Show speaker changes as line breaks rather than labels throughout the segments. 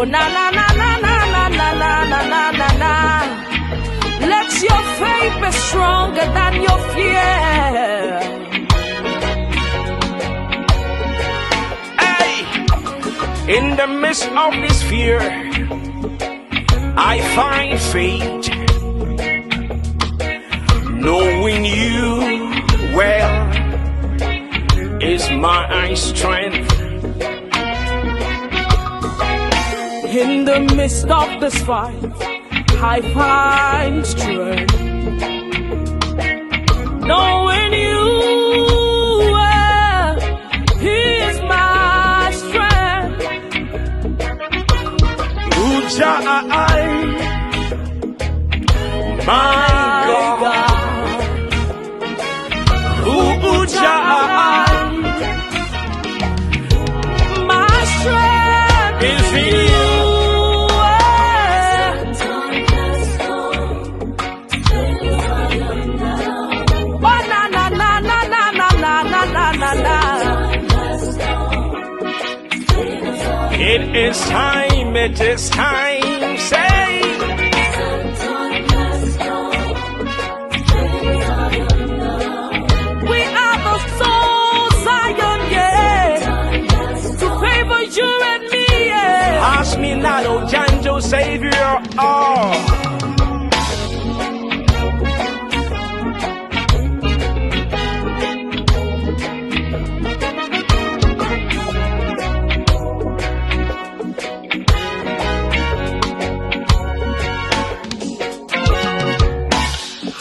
Oh na na na na na na na na na na na na. Let your faith be stronger than your fear.
Hey, in the midst of this fear, I find faith, knowing you well is my strength.
In the midst of this fight, I find strength, knowing you well is my strength.
Ujai, my God, Ujai,
my strength
is in you. It is time, say.
We are the souls, Zion, yeah, to favor you and me, yeah.
Ask me not, oh Janjo Savior, oh.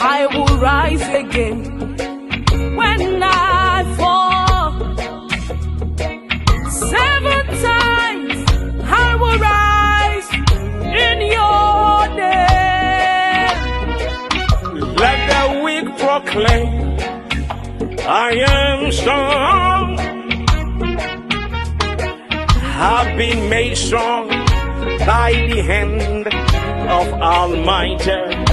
I will rise again when I fall. 7 times I will rise in your name.
Let the weak proclaim, I am strong. I've been made strong by the hand of Almighty.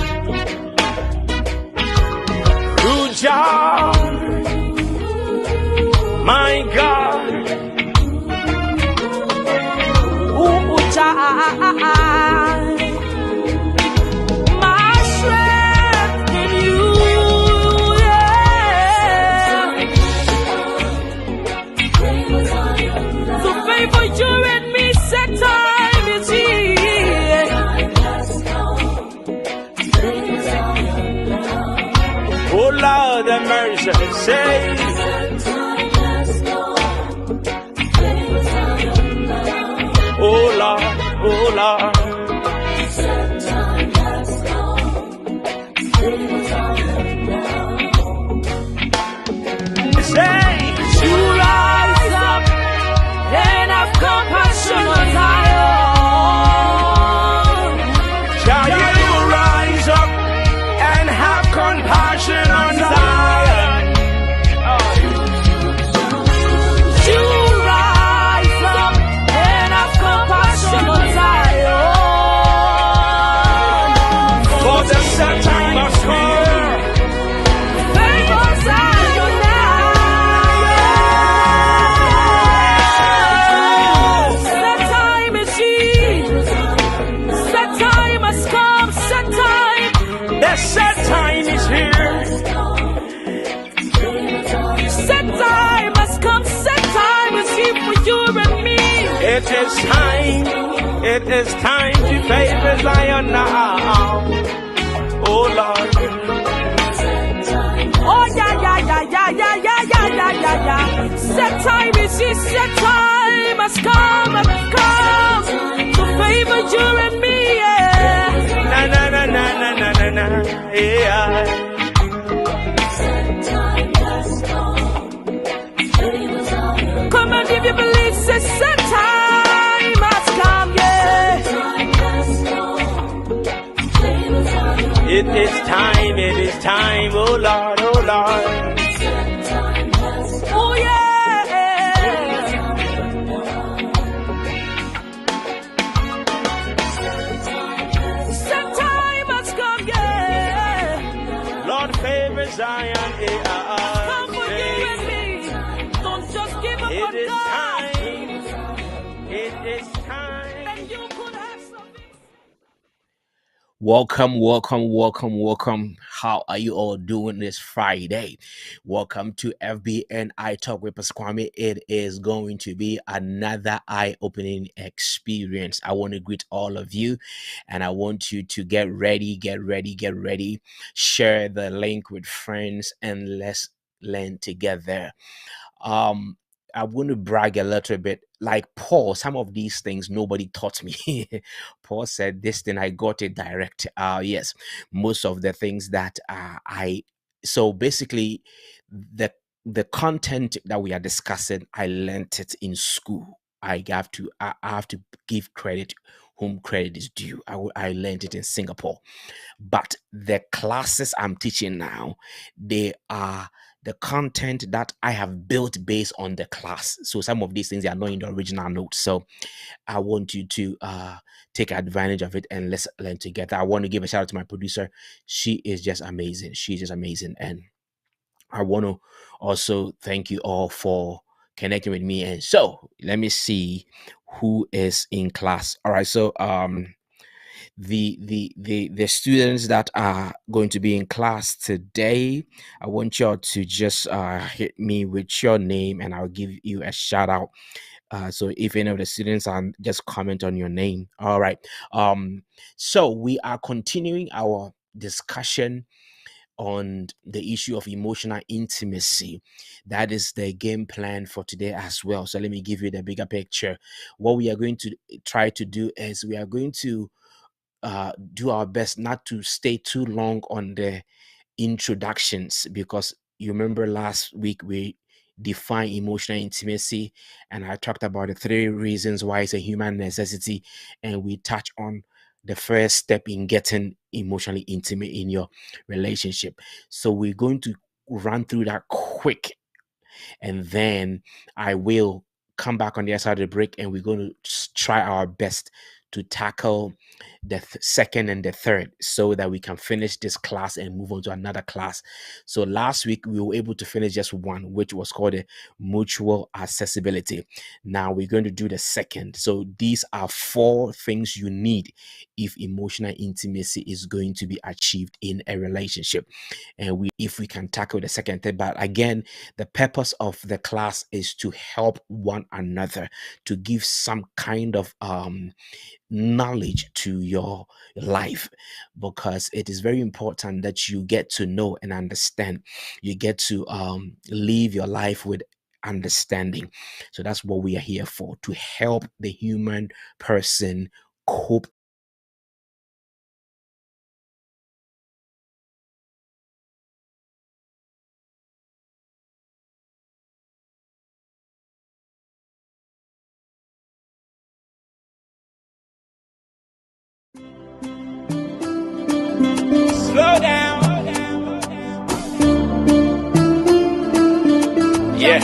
Jah, my God,
my strength in you, yeah. To favor you and me, set time is here.
oh Lord have mercy, say. Oh Lord, oh Lord. Say,
To rise up and have compassion on Zion.
shall you rise up and have compassion on Zion?
To rise up and have compassion on Zion.
For the set time must come.
Favor Zion now. Set time is here. Set time has come. Set time.
The set time is here.
Set time has come. Set time is here for you and me.
It is time to favor Zion now. Oh Lord.
Oh yeah, yeah, yeah, yeah, yeah, yeah, yeah, yeah, yeah, yeah. Set time is here. Set time has come. To favor you and me, yeah.
Na na na na na na na na. Yeah.
Come on, if you believe, say set time has come, yeah.
It is time, oh Lord, oh Lord.
Oh yeah. Set time has come, yeah.
Lord favor Zion,
Come for you and me. Don't just give up on
It is
God.
time. It is time.
And you
Welcome. How are you all doing this Friday? Welcome to FBN Italk with Kwame. It is going to be another eye-opening experience. I want to greet all of you, and I want you to get ready. Share the link with friends, and let's learn together. um I want to brag a little bit. Like Paul, some of these things nobody taught me. Paul said, "This thing I got it direct." Yes, most of the things that I so basically the content that we are discussing, I learned it in school. I have to give credit whom credit is due. I learned it in Singapore, but the classes I'm teaching now, they are the content that I have built based on the class. So some of these things are not in the original notes. So I want you to take advantage of it and let's learn together. I want to give a shout out to my producer. She is just amazing. She's just amazing. And I want to also thank you all for connecting with me. And so let me see who is in class. All right. So the students that are going to be in class today, I want y'all to just hit me with your name and I'll give you a shout out. So if any of the students are, just comment on your name. All right. So we are continuing our discussion on the issue of emotional intimacy. That is the game plan for today as well. So let me give you the bigger picture. What we are going to try to do is we are going to do our best not to stay too long on the introductions, because you remember last week we defined emotional intimacy and I talked about the 3 reasons why it's a human necessity, and we touch on the first step in getting emotionally intimate in your relationship. So we're going to run through that quick, and then I will come back on the other side of the break and we're going to try our best to tackle the second and the third so that we can finish this class and move on to another class. So last week we were able to finish just one, which was called the mutual accessibility. Now we're going to do the second. So these are 4 things you need if emotional intimacy is going to be achieved in a relationship. And if we can tackle the second thing, but again, the purpose of the class is to help one another, to give some kind of knowledge to your life, because it is very important that you get to know and understand. You get to live your life with understanding. So that's what we are here for, to help the human person cope.
Slow down.
Yeah.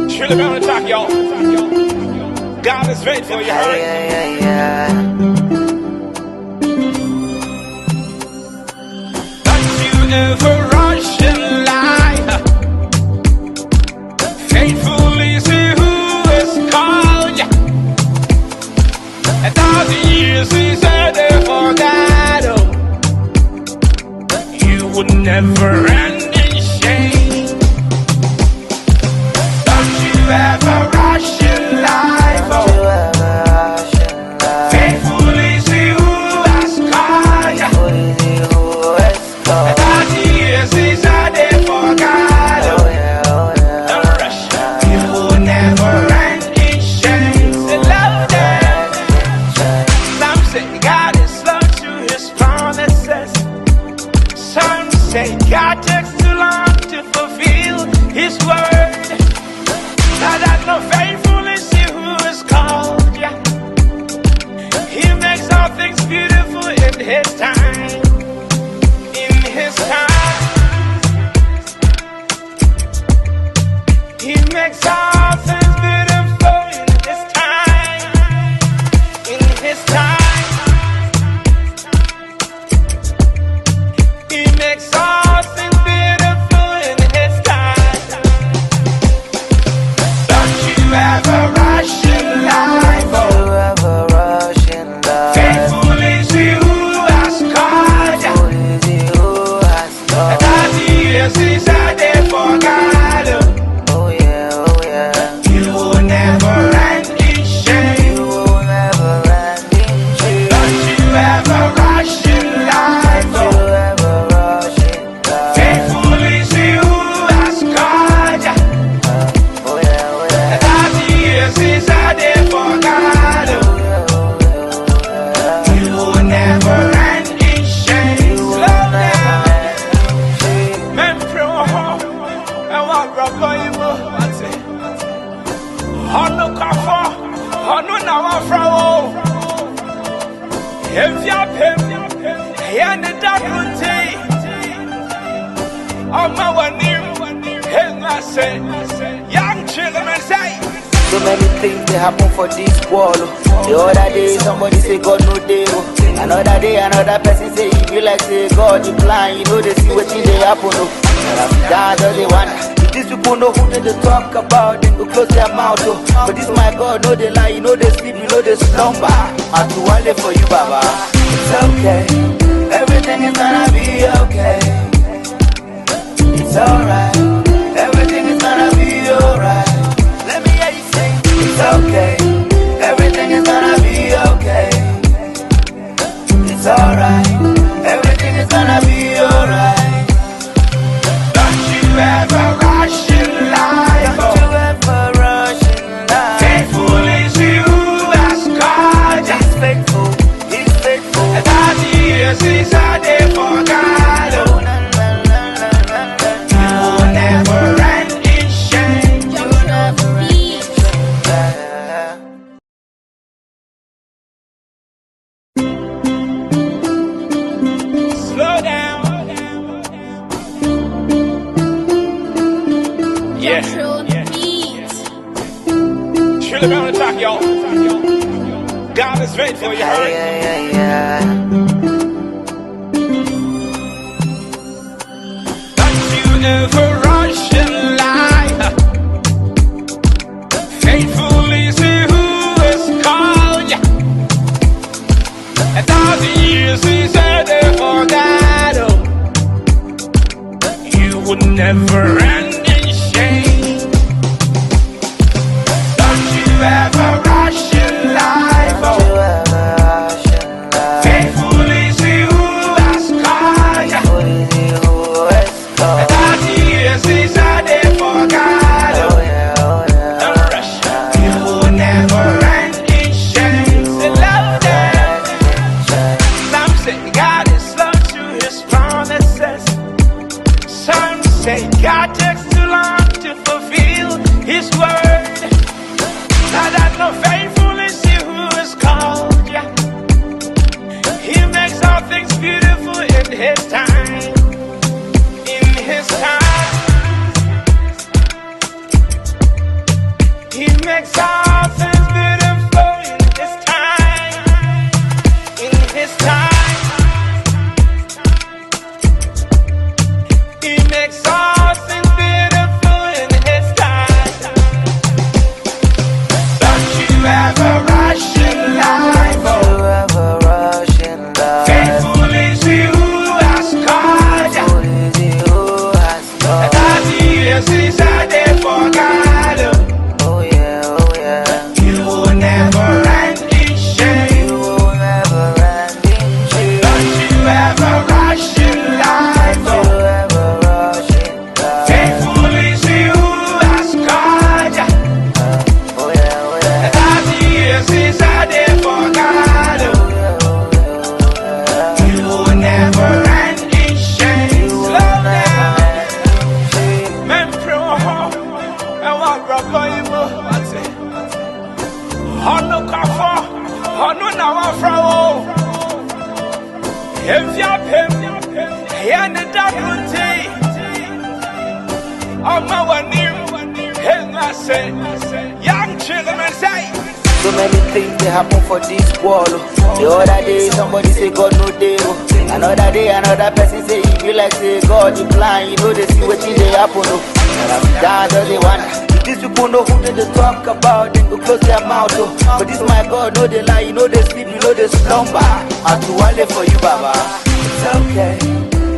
Surely gonna talk, y'all. God is faithful, you heard? Don't you ever rush in life. Faithfully see who is called you. 1,000 years he said they forgot. You would never end in shame. Don't you ever rush in life. Faithfully see who has called you. 1,000 years he said they forgot. Don't rush. You would never end in shame. Say love them. Some say God is slow to his promises. Some say God takes too long to fulfill his word. Now that no faithfully see who is called, yeah. He makes all things beautiful in his time. In his time. He makes all things beautiful in his time. In his time. He makes all things
pim, and the Dapunti. On my one name, and I say, young children say.
So many things they happen for this world. The other day somebody say God no day. Another day another person say if you like say God you blind, you know they see what they happen. God does they want. These people know who they talk about, then go close their mouth. But this my God, no they lie, you know they sleep, you know they slumber. I do one day for you, Baba. It's okay, everything is gonna be okay. It's alright, everything is gonna be alright. Let me hear you say, it's okay, everything is gonna be okay. It's alright, everything is gonna be alright.
Don't you ever rush in life.
Don't you ever rush in life.
Faithful is he who has called.
He's faithful, he's faithful.
30 years is a day for God.
Oh, na, na, na, na, na, na.
You will never end in shame.
You will never end.
Slow down. Yeah. Truly on the track, y'all. God is faithful, you heard? Don't you ever rush in life. Faithful is he who has called you. 1,000 years is a day for God. Oh, you would never end in shame. Don't you ever rush in life. Oh, faithful is he who has called you. 1,000 years is a day for God. Oh, don't rush. You will never end in shame. Say louder. Some say God is slow to his promises. Some say God takes too long to fulfill his word. Now that no faithful is he who is called. Yeah. He makes all things beautiful in his time. In his time. He makes all things beautiful in his time. In his time. He makes all things beautiful in his time. Don't you ever rush in life. Oh, faithful is he who has called you. 30 years is a day for God.
Oh yeah, oh yeah.
You will never end in shame.
You will never end in shame.
Don't you ever rush in life.
You
Oh,
ever rush in life.
faithful is he who has called you.
Oh yeah, oh yeah.
30 years is a day for God. You will never end in shame. Slow down. Men pro and what rubber you what's it? Hono kafo, hono na wafrawo. If ya pim, and the Dapunti. On my one name, and I say, young children say.
So many things they happen for this world. The other day somebody say God no day. Another day another person say if you like say God you blind, you know they see what they happen. God does they want. These people know who they talk about, then go close their mouth. But this my God, no they lie, you know they sleep, you know they slumber. I do one day for you, Baba. It's okay,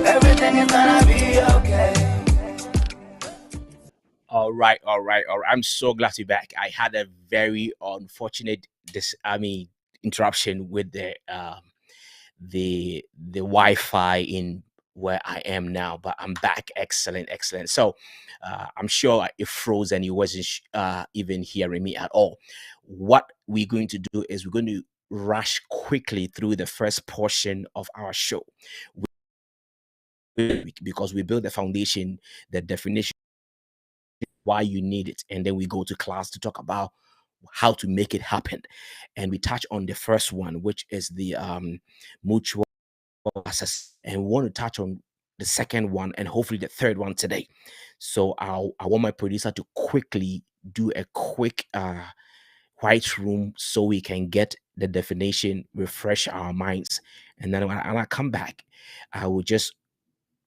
everything is gonna be okay.
All right. I'm so glad to be back. I had a very unfortunate interruption with the Wi-Fi in where I am now, but I'm back. Excellent. So I'm sure it froze and you wasn't even hearing me at all. What we're going to do is we're going to rush quickly through the first portion of our show because we build the foundation, the definition, why you need it, and then we go to class to talk about how to make it happen. And we touch on the first one, which is the mutual access, and we want to touch on the second one and hopefully the third one today. So I want my producer to quickly do a quick white room so we can get the definition, refresh our minds, and then when I come back, I will just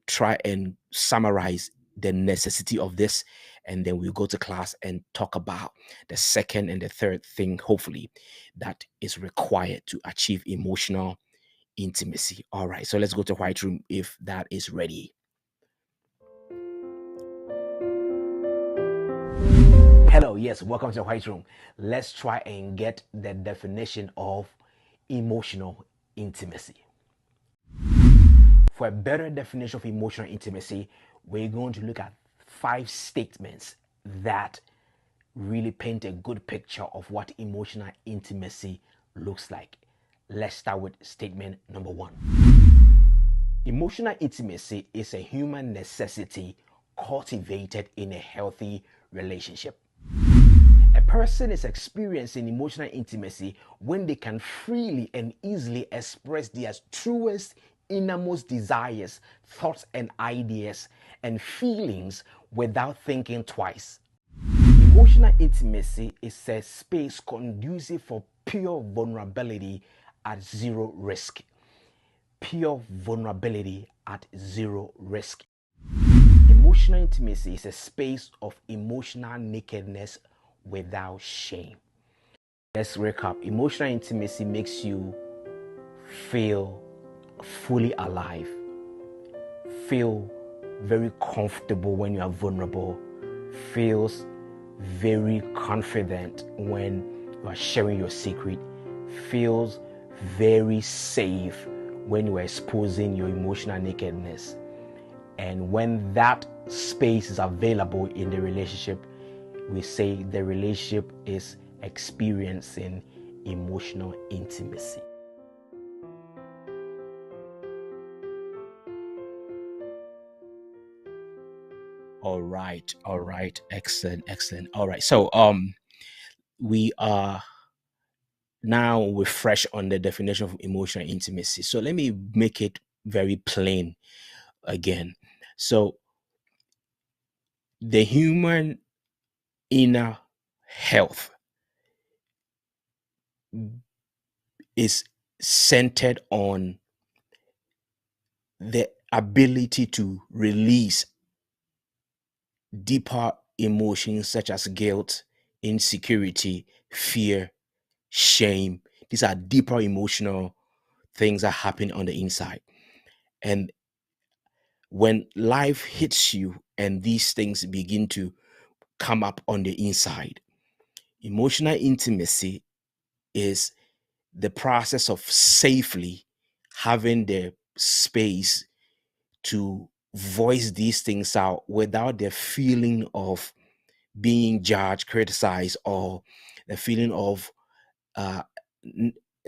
try and summarize the necessity of this, and then we'll go to class and talk about the second and the third thing, hopefully, that is required to achieve emotional intimacy. All right, so let's go to white room if that is ready. Hello, yes, welcome to the white room. Let's try and get the definition of emotional intimacy. For a better definition of emotional intimacy, we're going to look at 5 statements that really paint a good picture of what emotional intimacy looks like. Let's start with statement number 1. Emotional intimacy is a human necessity cultivated in a healthy relationship. A person is experiencing emotional intimacy when they can freely and easily express their truest, innermost desires, thoughts, and ideas and feelings without thinking twice. Emotional intimacy is a space conducive for pure vulnerability at zero risk. Pure vulnerability at zero risk. Emotional intimacy is a space of emotional nakedness without shame. Let's recap. Emotional intimacy makes you feel fully alive, feel very comfortable when you are vulnerable, feels very confident when you are sharing your secret, feels very safe when you are exposing your emotional nakedness. And when that space is available in the relationship, we say the relationship is experiencing emotional intimacy. All right, excellent. All right, so we are now refresh on the definition of emotional intimacy. So let me make it very plain again. So the human inner health is centered on the ability to release deeper emotions such as guilt, insecurity, fear, shame. These are deeper emotional things that happen on the inside. And when life hits you and these things begin to come up on the inside, emotional intimacy is the process of safely having the space to voice these things out without the feeling of being judged, criticized, or the feeling of uh,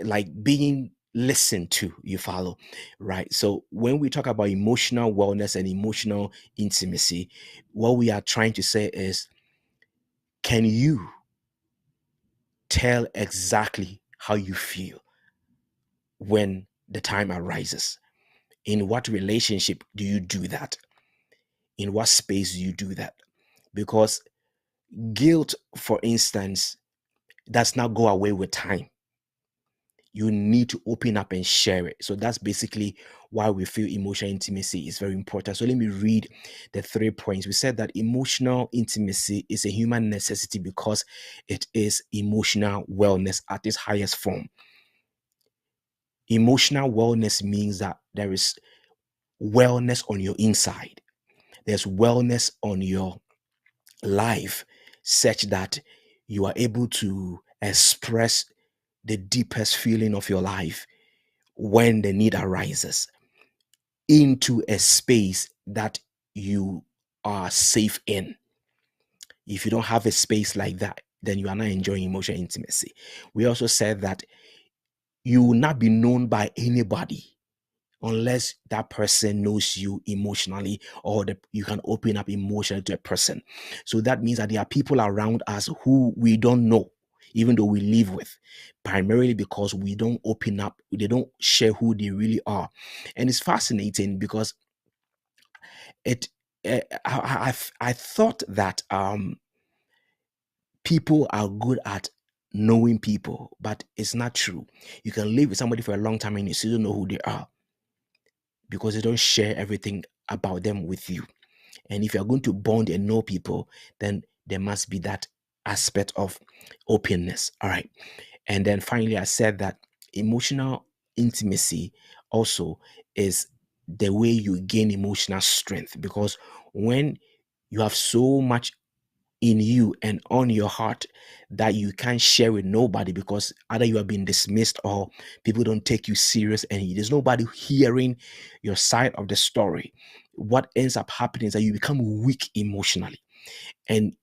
like being listened to. You follow, right? So when we talk about emotional wellness and emotional intimacy, what we are trying to say is, can you tell exactly how you feel when the time arises? In what relationship do you do that? In what space do you do that? Because guilt, for instance, does not go away with time. You need to open up and share it. So that's basically why we feel emotional intimacy is very important. So let me read the 3 points. We said that emotional intimacy is a human necessity because it is emotional wellness at its highest form. Emotional wellness means that there is wellness on your inside. There's wellness on your life such that you are able to express the deepest feeling of your life when the need arises into a space that you are safe in. If you don't have a space like that, then you are not enjoying emotional intimacy. We also said that you will not be known by anybody unless that person knows you emotionally, or you can open up emotionally to a person. So that means that there are people around us who we don't know. even though we live with, primarily because we don't open up, they don't share who they really are. And it's fascinating because it I thought that people are good at knowing people, but it's not true. You can live with somebody for a long time and you still don't know who they are because they don't share everything about them with you. And if you're going to bond and know people, then there must be that aspect of openness. All right. And then finally, I said that emotional intimacy also is the way you gain emotional strength, because when you have so much in you and on your heart that you can't share with nobody because either you have been dismissed or people don't take you serious and there's nobody hearing your side of the story, what ends up happening is that you become weak emotionally. And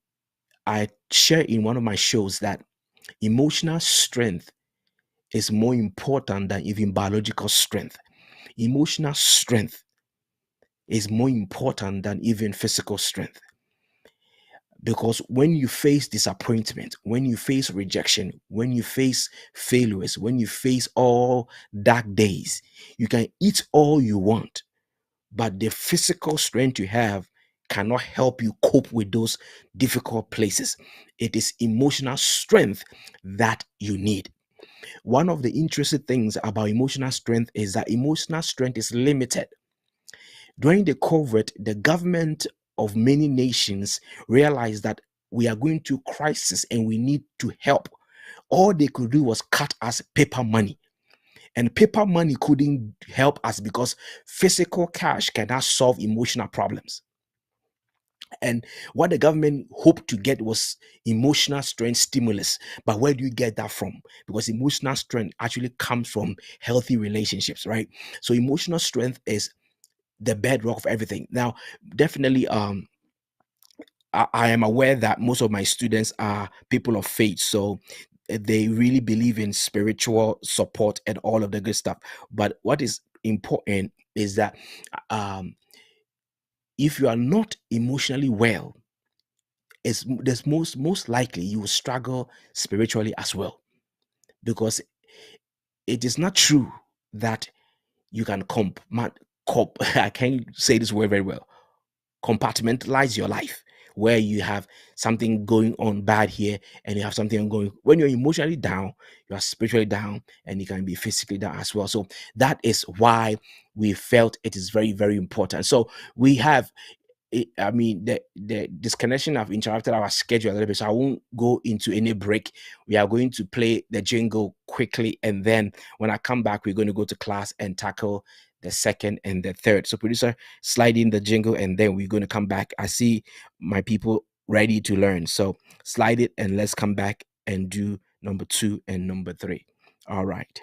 I share in one of my shows that emotional strength is more important than even biological strength. Emotional strength is more important than even physical strength. Because when you face disappointment, when you face rejection, when you face failures, when you face all dark days, you can eat all you want, but the physical strength you have cannot help you cope with those difficult places. It is emotional strength that you need. One of the interesting things about emotional strength is that emotional strength is limited. During the COVID, the government of many nations realized that we are going through crisis and we need to help. All they could do was cut us paper money. And paper money couldn't help us because physical cash cannot solve emotional problems. And what the government hoped to get was emotional strength stimulus. But where do you get that from? Because emotional strength actually comes from healthy relationships, right? So emotional strength is the bedrock of everything. Now, definitely, I am aware that most of my students are people of faith, so they really believe in spiritual support and all of the good stuff. But what is important is that if you are not emotionally well, it's there's most likely you will struggle spiritually as well, because it is not true that you can I can't say this word very well, compartmentalize your life where you have something going on bad here and you have something going. When you're emotionally down, you are spiritually down, and you can be physically down as well. So that is why we felt it is very, very important. So we have I mean, the disconnection have interrupted our schedule a little bit, so I won't go into any break. We are going to play the jingle quickly, and then when I come back, we're going to go to class and tackle the second and the third. So, producer, slide in the jingle, and then we're going to come back. I see my people ready to learn, so slide it, and let's come back and do number 2 and number 3. All right.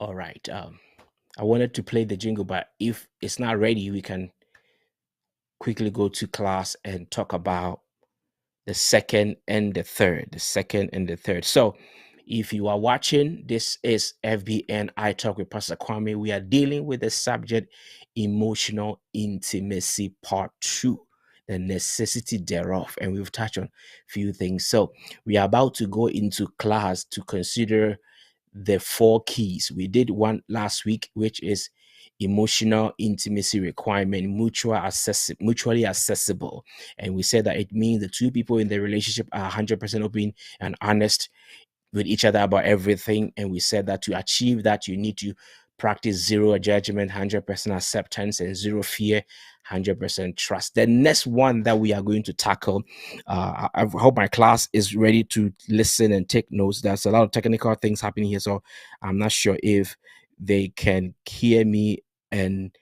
All right. I wanted to play the jingle, but if it's not ready, we can quickly go to class and talk about the second and the third. The second and the third. So, if you are watching, this is FBN Italk with Pastor Kwame. We are dealing with the subject emotional intimacy part 2, the necessity thereof, and we've touched on a few things. So, we are about to go into class to consider the 4 keys. We did one last week, which is emotional intimacy requirement, mutually accessible. And we said that it means the two people in the relationship are 100% open and honest with each other about everything. And we said that to achieve that, you need to practice zero judgment, 100% acceptance, and zero fear, 100% trust. The next one that we are going to tackle, I hope my class is ready to listen and take notes. There's a lot of technical things happening here, so I'm not sure if they can hear me and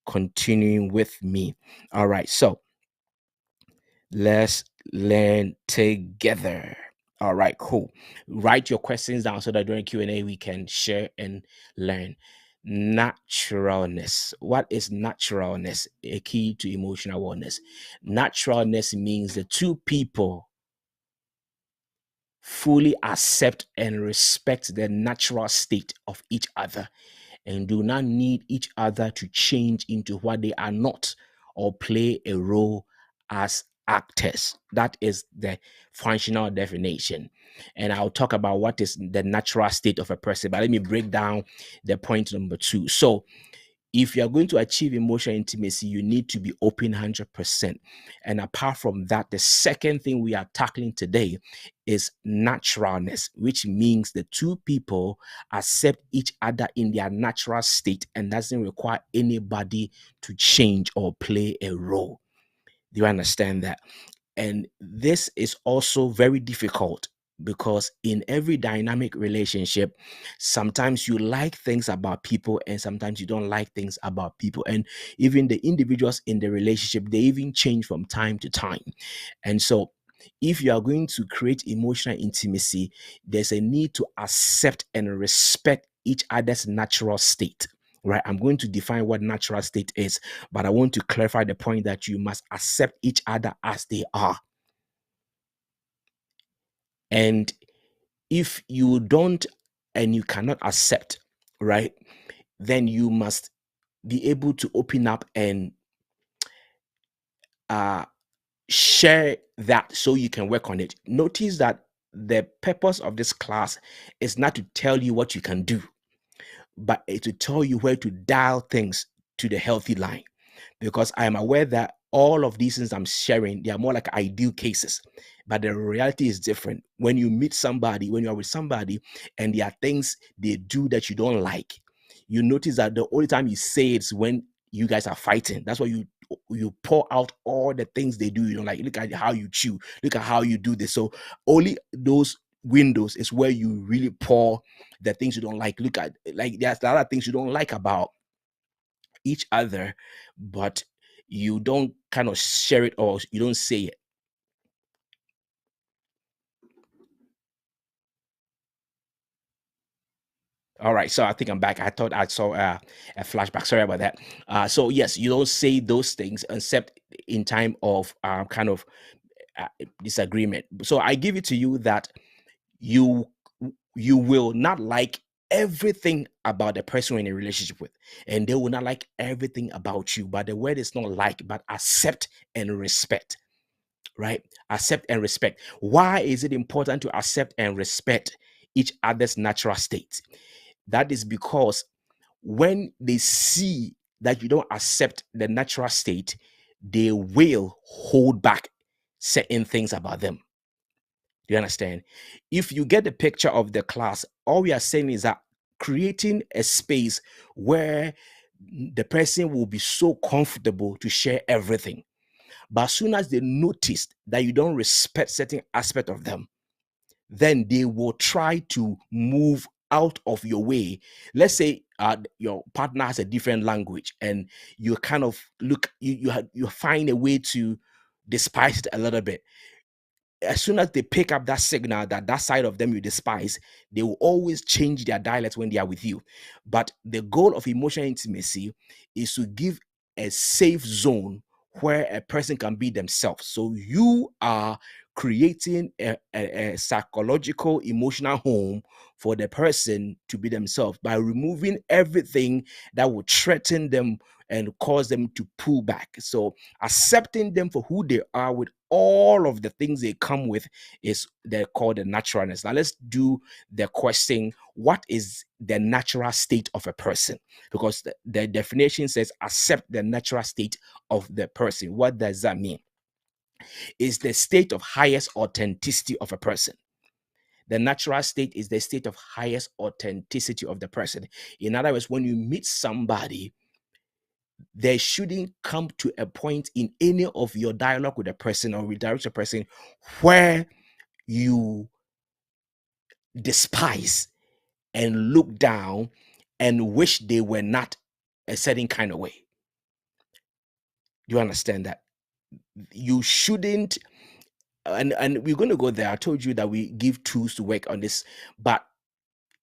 continuing with me. All right, so let's learn together. All right, cool. Write your questions down so that during Q&A we can share and learn. Naturalness. What is naturalness? A key to emotional wellness. Naturalness means the two people fully accept and respect the natural state of each other and do not need each other to change into what they are not or play a role as actors. That is the functional definition. And I'll talk about what is the natural state of a person. But let me break down the point number 2. So, if you are going to achieve emotional intimacy, you need to be open 100%. And apart from that, the second thing we are tackling today is naturalness, which means the two people accept each other in their natural state and doesn't require anybody to change or play a role. Do you understand that? And this is also very difficult because in every dynamic relationship, sometimes you like things about people and sometimes you don't like things about people. And even the individuals in the relationship, they even change from time to time. And so, if you are going to create emotional intimacy, there's a need to accept and respect each other's natural state. Right, I'm going to define what natural state is, but I want to clarify the point that you must accept each other as they are. And if you don't and you cannot accept, right, then you must be able to open up and share that so you can work on it. Notice that the purpose of this class is not to tell you what you can do, but to tell you where to dial things to the healthy line. Because I am aware that all of these things I'm sharing, they are more like ideal cases, but the reality is different. When you meet somebody, when you are with somebody, and there are things they do that you don't like, you notice that the only time you say it's when you guys are fighting. That's why you pour out all the things they do you don't like. Look at how you chew, look at how you do this. So only those windows is where you really pour the things you don't like. Look at, like, there's a lot of things you don't like about each other, but you don't kind of share it or you don't say it. All right, so I think I'm back. I thought I saw a flashback. Sorry about that. So yes, you don't say those things except in time of kind of disagreement. So I give it to you that you you will not like everything about the person you're in a relationship with, and they will not like everything about you. But the word is not like, but accept and respect. Right? Accept and respect. Why is it important to accept and respect each other's natural state? That is because when they see that you don't accept the natural state, they will hold back certain things about them. Do you understand? If you get the picture of the class, all we are saying is that creating a space where the person will be so comfortable to share everything. But as soon as they notice that you don't respect certain aspect of them, then they will try to move out of your way. Let's say your partner has a different language, and you kind of look, you find a way to despise it a little bit. As soon as they pick up that signal that that side of them you despise, they will always change their dialect when they are with you. But the goal of emotional intimacy is to give a safe zone where a person can be themselves. So you are creating a psychological, emotional home for the person to be themselves by removing everything that would threaten them and cause them to pull back. So accepting them for who they are with all of the things they come with is they're called the naturalness. Now let's do the question: what is the natural state of a person? Because the definition says accept the natural state of the person. What does that mean? Is the state of highest authenticity of a person. The natural state is the state of highest authenticity of the person. In other words, when you meet somebody, there shouldn't come to a point in any of your dialogue with a person or redirect a person where you despise and look down and wish they were not a certain kind of way. You understand that? You shouldn't, and we're going to go there. I told you that we give tools to work on this, but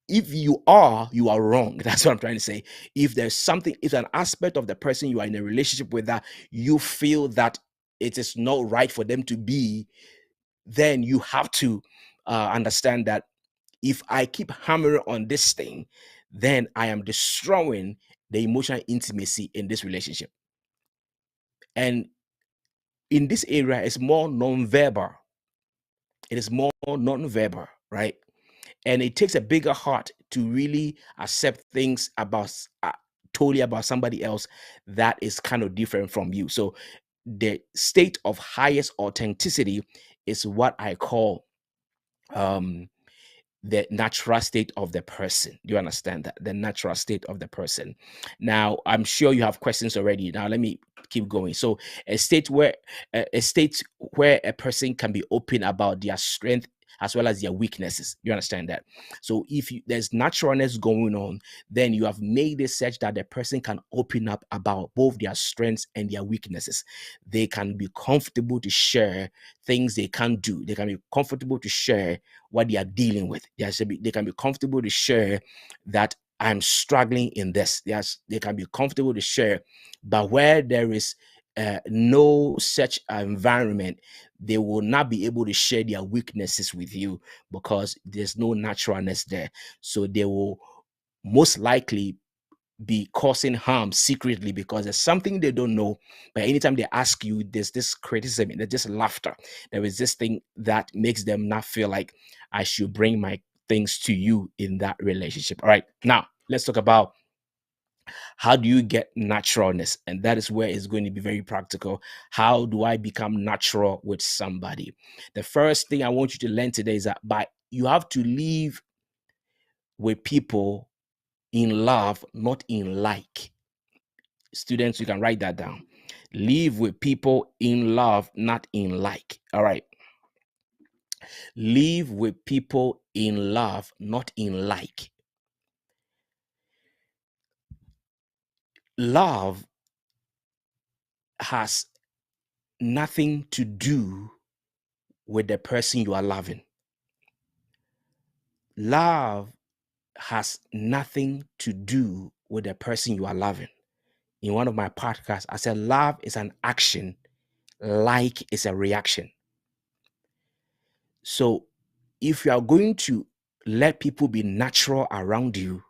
if you are wrong. That's what I'm trying to say. If there's something, if an aspect of the person you are in a relationship with that you feel that it is not right for them to be, then you have to understand that if I keep hammering on this thing, then I am destroying the emotional intimacy in this relationship. And in this area, it's more non-verbal. It is more non-verbal, right? And it takes a bigger heart to really accept things about totally about somebody else that is kind of different from you. So the state of highest authenticity is what I call um the natural state of the person. Do you understand that? The natural state of the person. Now, I'm sure you have questions already. Now, let me keep going. So, a state where a person can be open about their strength as well as their weaknesses. You understand that? So, if there's naturalness going on, then you have made it such that the person can open up about both their strengths and their weaknesses. They can be comfortable to share things they can't do. They can be comfortable to share what they are dealing with. They can be comfortable to share that I'm struggling in this. They can be comfortable to share, but where there is no such environment, they will not be able to share their weaknesses with you because there's no naturalness there. So they will most likely be causing harm secretly because there's something they don't know. But anytime they ask you, there's this criticism, there's this laughter. There is this thing that makes them not feel like I should bring my things to you in that relationship. All right. Now, let's talk about how do you get naturalness? And that is where it's going to be very practical. How do I become natural with somebody? The first thing I want you to learn today is that you have to live with people in love, not in like. Students, you can write that down. Live with people in love, not in like. All right. Live with people in love, not in like. Love has nothing to do with the person you are loving. Love has nothing to do with the person you are loving. In one of my podcasts, I said love is an action, like is a reaction. So if you are going to let people be natural around you,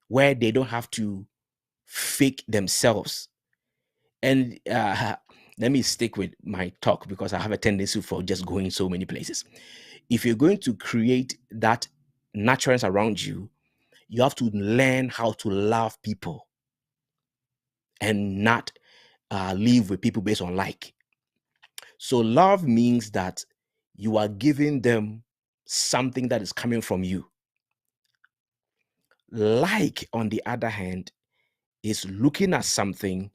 where they don't have to fake themselves, and let me stick with my talk because I have a tendency for just going so many places. If you're going to create that naturalness around you, you have to learn how to love people and not live with people based on like. So love means that you are giving them something that is coming from you. Like, on the other hand, is looking at something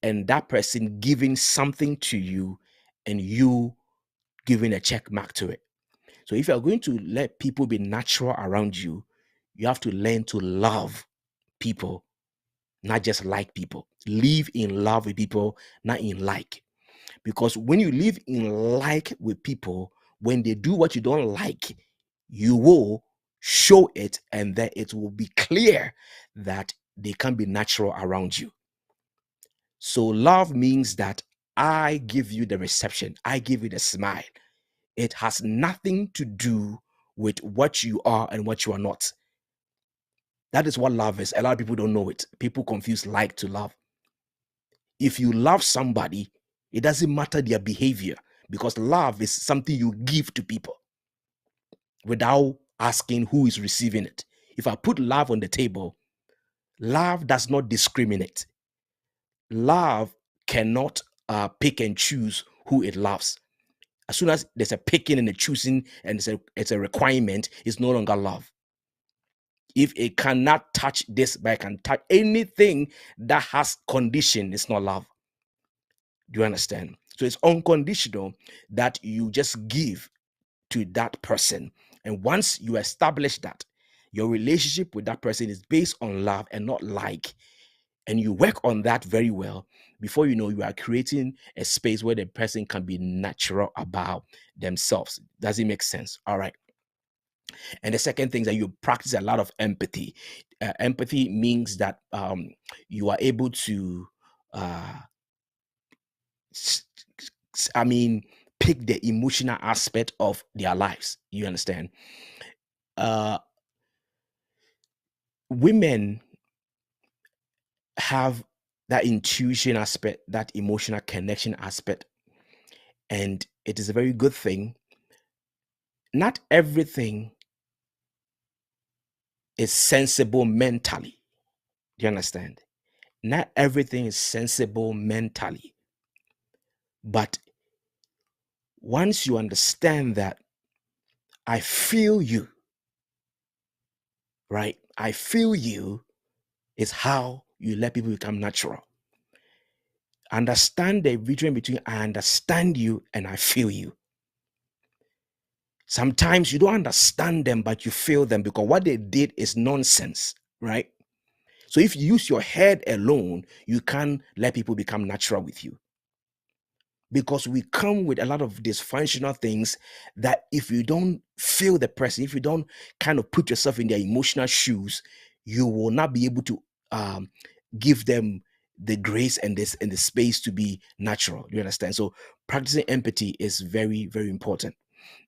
and that person giving something to you and you giving a check mark to it. So if you're going to let people be natural around you, you have to learn to love people, not just like people. Live in love with people, not in like. Because when you live in like with people, when they do what you don't like, you will show it, and then it will be clear that they can be natural around you. So love means that I give you the reception, I give you the smile. It has nothing to do with what you are and what you are not. That is what love is. A lot of people don't know it. People confuse like to love. If you love somebody, it doesn't matter their behavior, because love is something you give to people without asking who is receiving it. If I put love on the table, love does not discriminate. Love cannot pick and choose who it loves. As soon as there's a picking and a choosing and it's a requirement, it's no longer love. If it cannot touch this, but it can touch anything that has condition, it's not love. Do you understand? So it's unconditional that you just give to that person. And once you establish that, your relationship with that person is based on love and not like, and you work on that very well, before you know, you are creating a space where the person can be natural about themselves. Does it make sense? All right. And the second thing is that you practice a lot of empathy. Empathy means that you are able to, I mean, pick the emotional aspect of their lives. You understand? Women have that intuition aspect, that emotional connection aspect, and it is a very good thing. Not everything is sensible mentally. Do you understand? Not everything is sensible mentally. But once you understand that, I feel you, right? I feel you is how you let people become natural. Understand the difference between I understand you and I feel you. Sometimes you don't understand them, but you feel them because what they did is nonsense, right? So if you use your head alone, you can't let people become natural with you. Because we come with a lot of dysfunctional things that if you don't feel the person, if you don't kind of put yourself in their emotional shoes, you will not be able to give them the grace and this and the space to be natural. You understand? So practicing empathy is very, very important.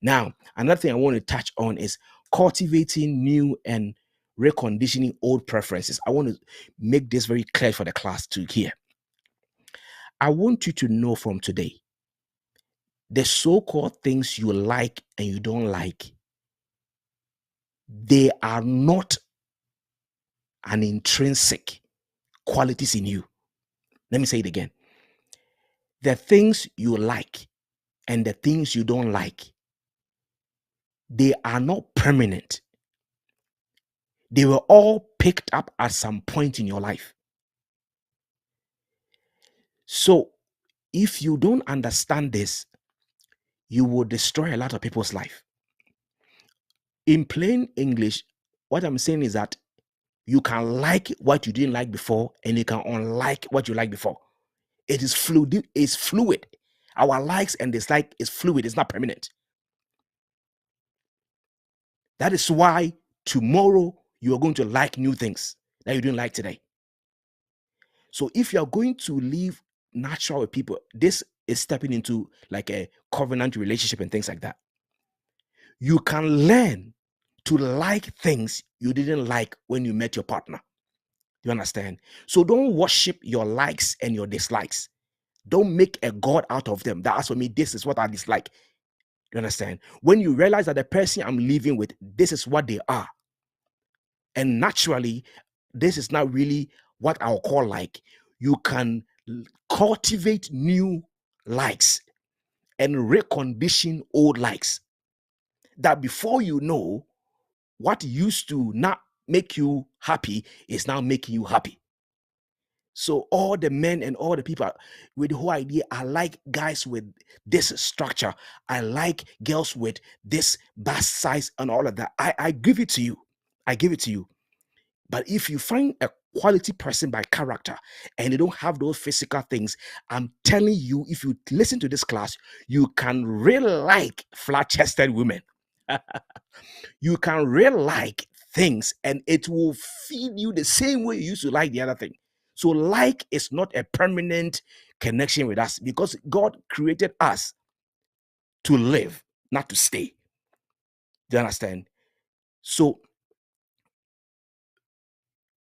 Now, another thing I want to touch on is cultivating new and reconditioning old preferences. I want to make this very clear for the class to hear. I want you to know from today, the so-called things you like and you don't like, they are not an intrinsic qualities in you. Let me say it again. The things you like and the things you don't like, they are not permanent. They were all picked up at some point in your life. So if you don't understand this, you will destroy a lot of people's life. In plain English, what I'm saying is that you can like what you didn't like before and you can unlike what you liked before. It is fluid. It's fluid. Our likes and dislike is fluid. It's not permanent. That is why tomorrow you are going to like new things that you didn't like today. So if you are going to live natural with people, this is stepping into like a covenant relationship and things like that. You can learn to like things you didn't like when you met your partner. You understand? So don't worship your likes and your dislikes. Don't make a God out of them. That's for me, this is what I dislike. You understand? When you realize that the person I'm living with, this is what they are. And naturally, this is not really what I'll call like. You can cultivate new likes and recondition old likes. That before you know, what used to not make you happy is now making you happy. So all the men and all the people with the whole idea, I like guys with this structure. I like girls with this bust size and all of that. I give it to you. I give it to you. But if you find a quality person by character and they don't have those physical things, I'm telling you, if you listen to this class, you can really like flat-chested women. You can really like things and it will feed you the same way you used to like the other thing. So like is not a permanent connection with us because God created us to live, not to stay. Do you understand? So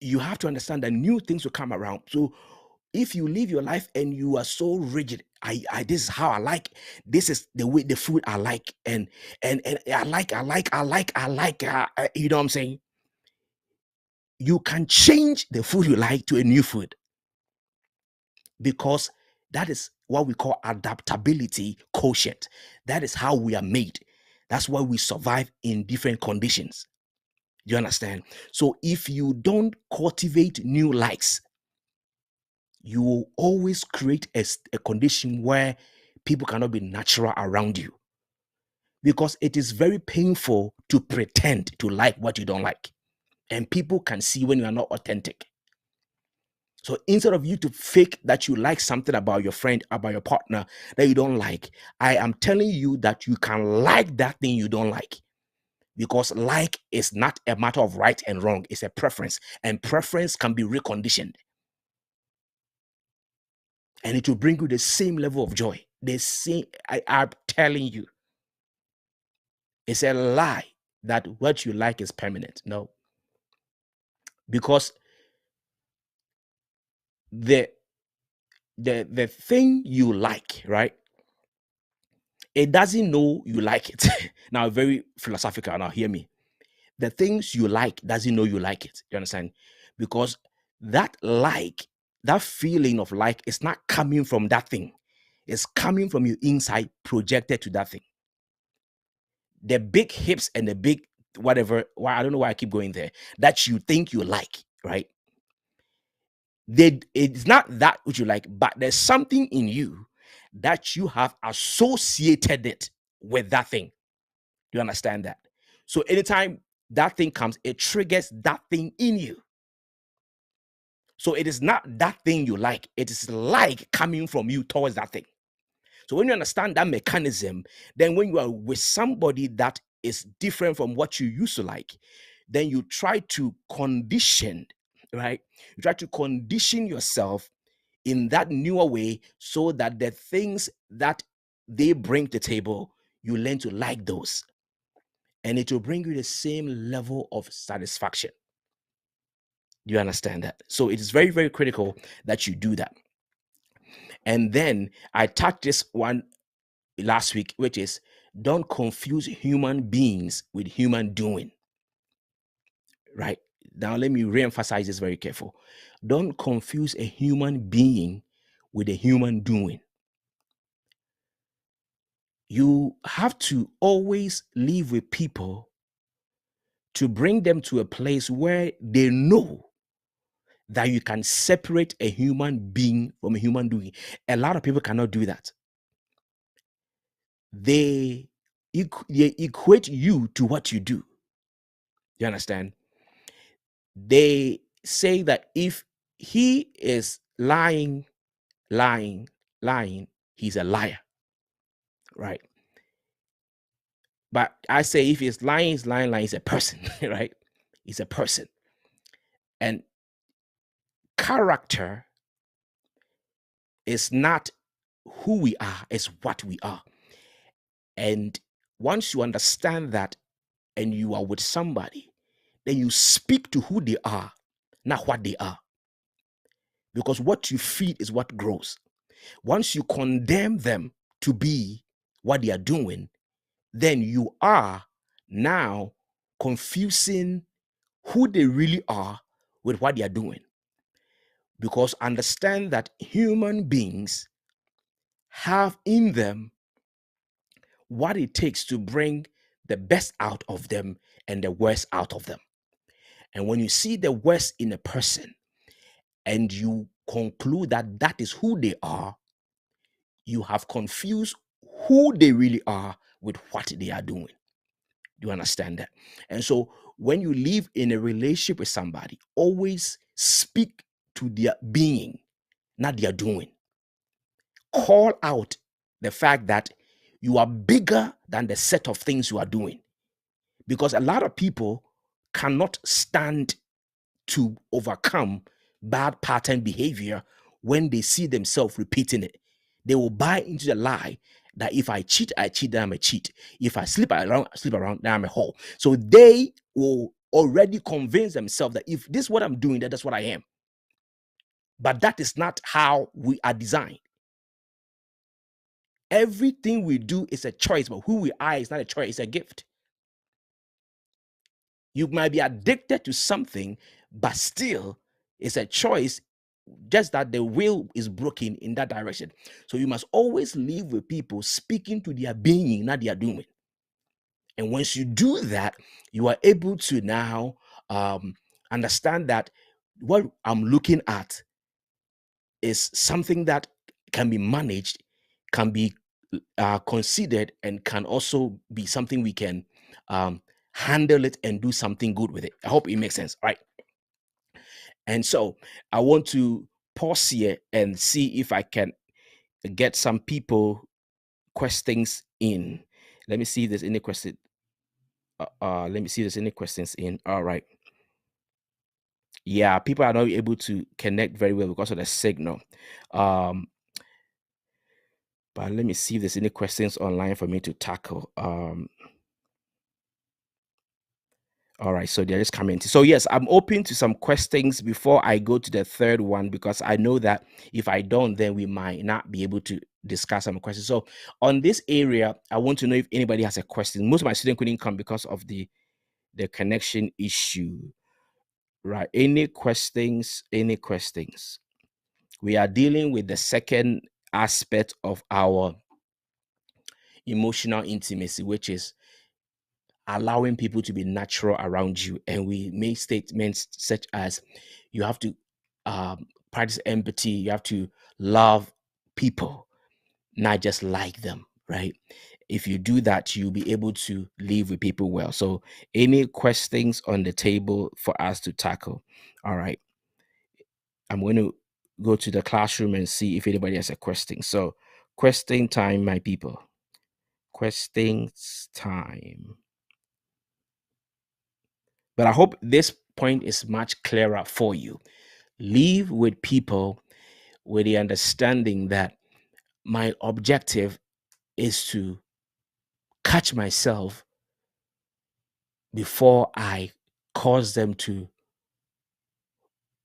you have to understand that new things will come around. So if you live your life and you are so rigid, I this is how I like, this is the way the food I like, and I like, you know what I'm saying? You can change the food you like to a new food because that is what we call adaptability quotient. That is how we are made. That's why we survive in different conditions. You understand? So if you don't cultivate new likes, you will always create a condition where people cannot be natural around you because it is very painful to pretend to like what you don't like, and people can see when you are not authentic. So instead of you to fake that you like something about your friend, about your partner that you don't like, I am telling you that you can like that thing you don't like, because like is not a matter of right and wrong. It's a preference, and preference can be reconditioned. And it will bring you the same level of joy. The same, I'm telling you. It's a lie that what you like is permanent. No. Because the the thing you like, right? It doesn't know you like it. Now, very philosophical. Now, hear me. The things you like doesn't know you like it. You understand? Because that like, that feeling of like, is not coming from that thing. It's coming from your inside, projected to that thing. The big hips and the big whatever. Why, I don't know why I keep going there. That you think you like, right? It's not that which you like, but there's something in you that you have associated it with that thing. Do you understand that? So anytime that thing comes, it triggers that thing in you. So it is not that thing you like, it is like coming from you towards that thing. So when you understand that mechanism, then when you are with somebody that is different from what you used to like, then you try to condition, right? You try to condition yourself in that newer way so that the things that they bring to the table, you learn to like those. And it will bring you the same level of satisfaction. Do you understand that? So it is very, very critical that you do that. And then I touched this one last week, which is don't confuse human beings with human doing. Right? Now, let me re-emphasize this very careful. Don't confuse a human being with a human doing. You have to always live with people to bring them to a place where they know that you can separate a human being from a human doing. A lot of people cannot do that. They equate you to what you do. You understand? They say that if he is lying, he's a liar, right? But I say if he's lying, he's a person, right? He's a person. And character is not who we are, it's what we are. And once you understand that and you are with somebody, then you speak to who they are, not what they are. Because what you feed is what grows. Once you condemn them to be what they are doing, then you are now confusing who they really are with what they are doing. Because understand that human beings have in them what it takes to bring the best out of them and the worst out of them. And when you see the worst in a person and you conclude that that is who they are, you have confused who they really are with what they are doing. Do you understand that? And so when you live in a relationship with somebody, always speak to their being, not their doing. Call out the fact that you are bigger than the set of things you are doing. Because a lot of people cannot stand to overcome bad pattern behavior when they see themselves repeating it. They will buy into the lie that if I cheat, then I'm a cheat. If I sleep around, then I'm a whore. So they will already convince themselves that if this is what I'm doing, that's what I am. But that is not how we are designed. Everything we do is a choice, but who we are is not a choice, it's a gift. You might be addicted to something, but still it's a choice, just that the will is broken in that direction. So you must always live with people speaking to their being, not their doing. And once you do that, you are able to now understand that what I'm looking at is something that can be managed, can be considered, and can also be something we can handle it and do something good with it. I hope it makes sense, right? And so I want to pause here and see if I can get some people questions in. Let me see if there's any question. Let me see if there's any questions in. All right. Yeah, people are not able to connect very well because of the signal. Um, But let me see if there's any questions online for me to tackle. All right, so they're just commenting. So yes, I'm open to some questions before I go to the third one, because I know that if I don't, then we might not be able to discuss some questions. So on this area, I want to know if anybody has a question. Most of my students couldn't come because of the connection issue. Right? Any questions? Any questions? We are dealing with the second aspect of our emotional intimacy, which is allowing people to be natural around you. And we make statements such as you have to practice empathy, you have to love people, not just like them, right? If you do that, you'll be able to live with people well. So any questions on the table for us to tackle? All right, I'm going to go to the classroom and see if anybody has a question. So question time, my people. Questions time. But I hope this point is much clearer for you. Live with people with the understanding that my objective is to catch myself before I cause them to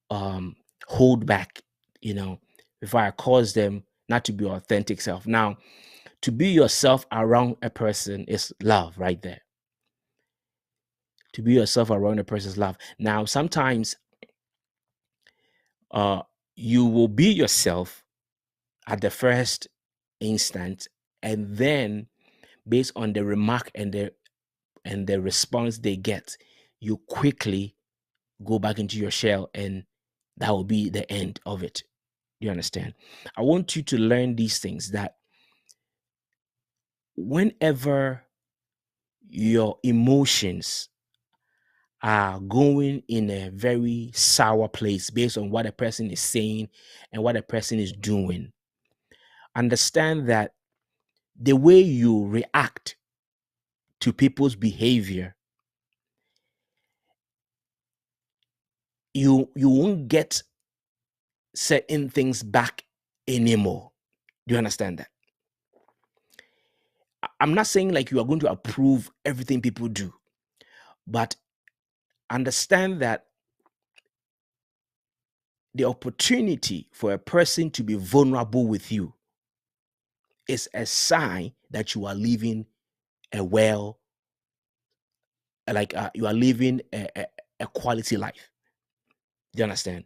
hold back, before I cause them not to be authentic self. Now, to be yourself around a person is love right there. To be yourself around a person is love. Now, sometimes you will be yourself at the first instant, and then based on the remark and the response they get, you quickly go back into your shell, and that will be the end of it. You understand? I want you to learn these things, that whenever your emotions are going in a very sour place based on what a person is saying and what a person is doing, understand that the way you react to people's behavior, you won't get certain things back anymore. Do you understand that? I'm not saying like you are going to approve everything people do, but understand that the opportunity for a person to be vulnerable with you is a sign that you are living a well, you are living a quality life. Do you understand?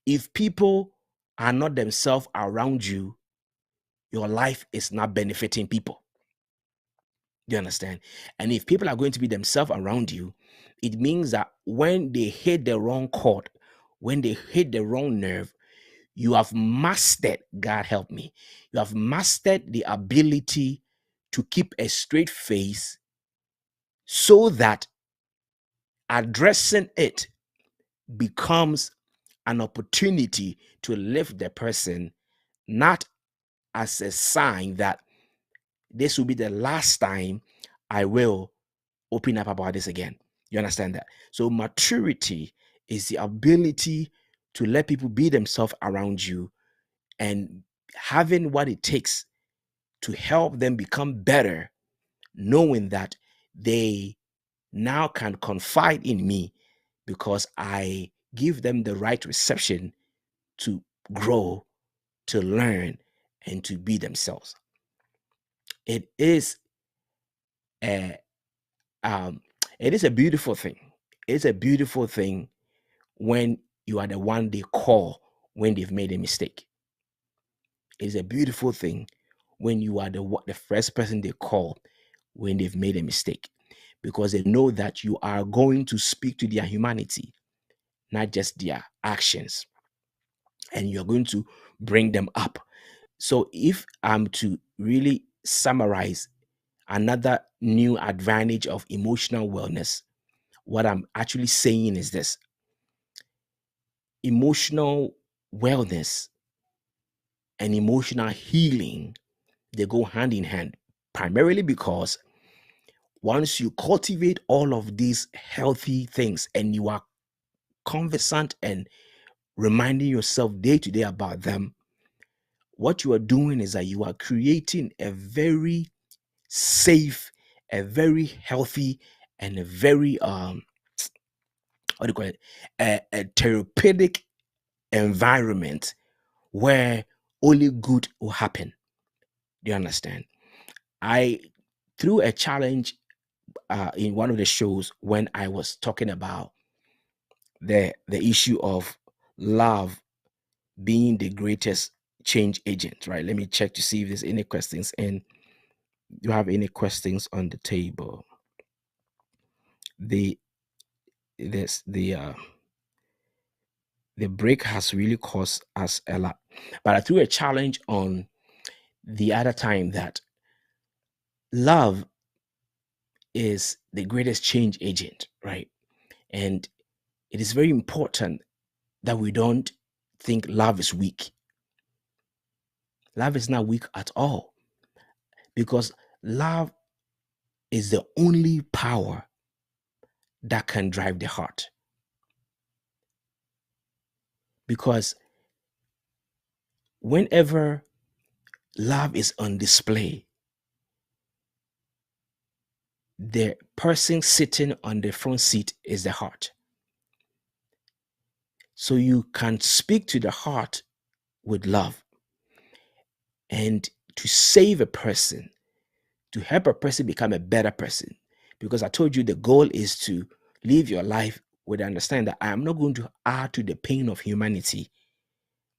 If people are not themselves around you, your life is not benefiting people. Do you understand? And if people are going to be themselves around you, it means that when they hit the wrong chord, when they hit the wrong nerve, you have mastered, God help me, you have mastered the ability to keep a straight face so that addressing it becomes an opportunity to lift the person, not as a sign that this will be the last time I will open up about this again. You understand that? So maturity is the ability to let people be themselves around you and having what it takes to help them become better, knowing that they now can confide in me because I give them the right reception to grow, to learn, and to be themselves. It is a it is a beautiful thing. It's a beautiful thing when you are the one they call when they've made a mistake. It is a beautiful thing when you are the first person they call when they've made a mistake, because they know that you are going to speak to their humanity, not just their actions, and you're going to bring them up. So if I'm to really summarize another new advantage of emotional wellness, what I'm actually saying is this: emotional wellness and emotional healing, they go hand in hand, primarily because once you cultivate all of these healthy things and you are conversant and reminding yourself day to day about them, what you are doing is that you are creating a very safe, a very healthy, and a very what do you call it, a therapeutic environment where only good will happen. Do you understand? I threw a challenge in one of the shows when I was talking about the issue of love being the greatest change agent, right? Let me check to see if there's any questions. And do you have any questions on the table? The this the break has really caused us a lot. But I threw a challenge on the other time that love is the greatest change agent, right? And it is very important that we don't think love is weak. Love is not weak at all, because love is the only power that can drive the heart. Because whenever love is on display, the person sitting on the front seat is the heart. So you can speak to the heart with love, and to save a person, to help a person become a better person. Because I told you the goal is to live your life with the understanding that I am not going to add to the pain of humanity,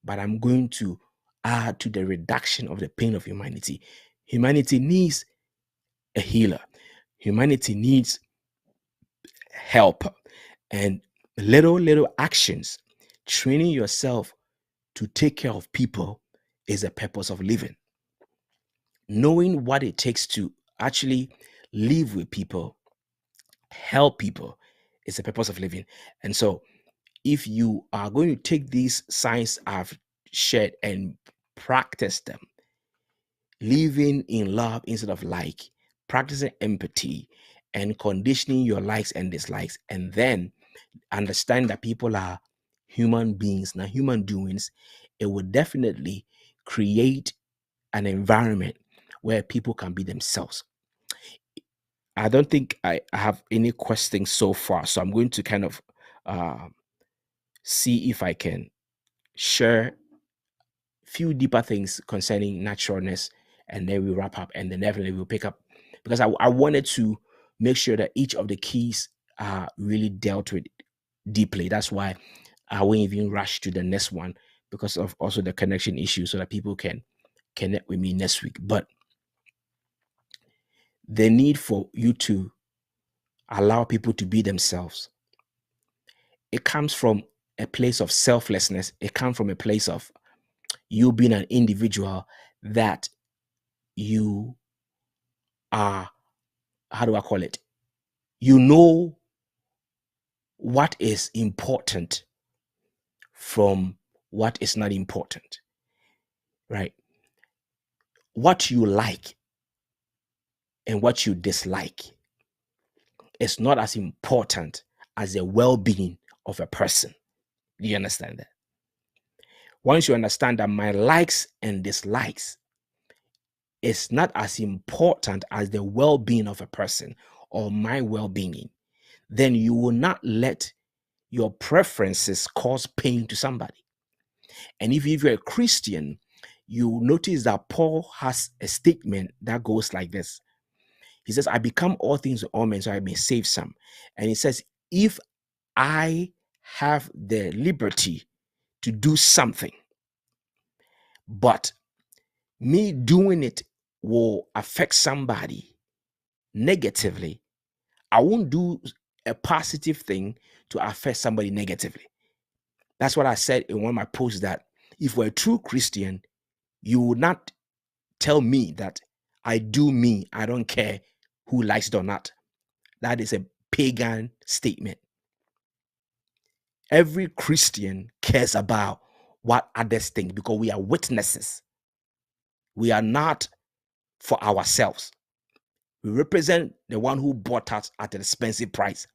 but I'm going to add to the reduction of the pain of humanity. Humanity needs a healer. Humanity needs help. And little actions, training yourself to take care of people, is the purpose of living. Knowing what it takes to actually live with people, help people, is the purpose of living. And so if you are going to take these signs I've shared and practice them, living in love instead of like, practicing empathy, and conditioning your likes and dislikes, and then understand that people are human beings, not human doings, it will definitely create an environment where people can be themselves. I don't think I have any questions so far, so I'm going to kind of uh, see if I can share few deeper things concerning naturalness, and then we wrap up, and then definitely we'll pick up, because I wanted to make sure that each of the keys are really dealt with deeply. That's why I won't even rush to the next one, because of also the connection issue, so that people can connect with me next week. But the need for you to allow people to be themselves, it comes from a place of selflessness. It comes from a place of you being an individual, that you are, how do I call it? You know what is important from what is not important, right? What you like and what you dislike is not as important as the well-being of a person. Do you understand that? Once you understand that my likes and dislikes is not as important as the well-being of a person or my well-being, then you will not let your preferences cause pain to somebody. And if you're a Christian, you notice that Paul has a statement that goes like this. He says, I become all things to all men so I may save some. And he says, if I have the liberty to do something, but me doing it will affect somebody negatively, I won't do a positive thing to affect somebody negatively. That's what I said in one of my posts, that if we're a true Christian, you would not tell me that I do me, I don't care who likes it or not. That is a pagan statement. Every Christian cares about what others think, because we are witnesses. We are not for ourselves. We represent the one who bought us at an expensive price.